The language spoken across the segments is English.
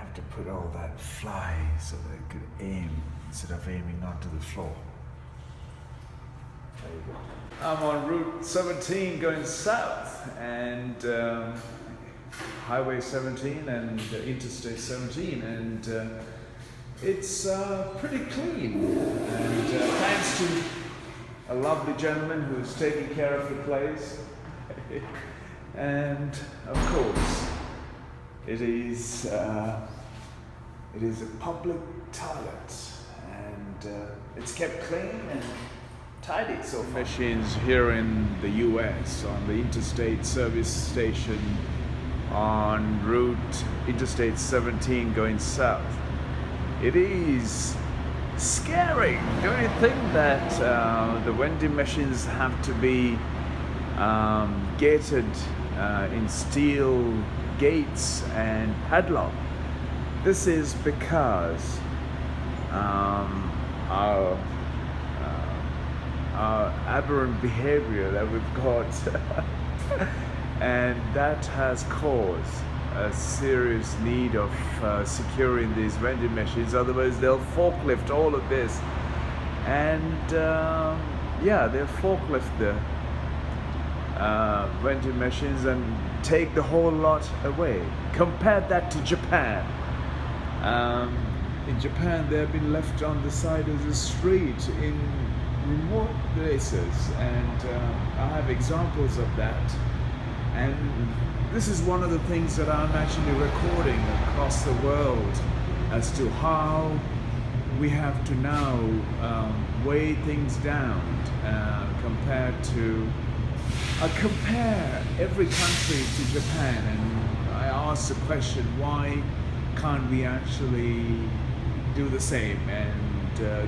have to put all that fly so they could aim instead of aiming onto the floor. There you go. I'm on Route 17 going south, and Highway 17 and Interstate 17, and it's pretty clean. And thanks to a lovely gentleman who's taking care of the place. And of course, it is a public toilet, and it's kept clean and tidy so far. Machines here in the US on the interstate service station on route Interstate 17 going south. It is scary. Don't you think that the vending machines have to be gated in steel gates and padlock? This is because our aberrant behavior that we've got and that has caused a serious need of securing these vending machines. Otherwise they'll forklift all of this, and they'll forklift the vending machines and take the whole lot away. Compare that to Japan. In Japan, they have been left on the side of the street in remote places, and I have examples of that. And this is one of the things that I'm actually recording across the world as to how we have to now weigh things down compared to compare every country to Japan. And I asked the question, why can't we actually do the same and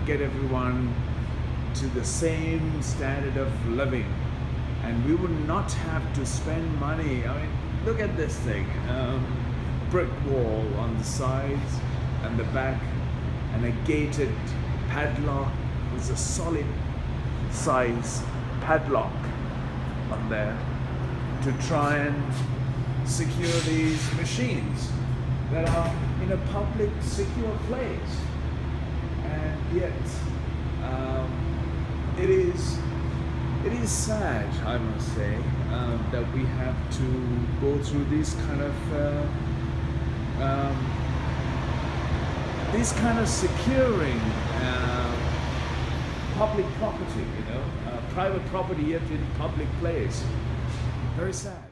get everyone to the same standard of living, and we would not have to spend money. I mean, look at this thing, brick wall on the sides and the back, and a gated padlock with a solid size padlock on there to try and secure these machines that are in a public secure place. And yet it is sad, I must say, that we have to go through this kind of securing public property, private property yet in public place. Very sad.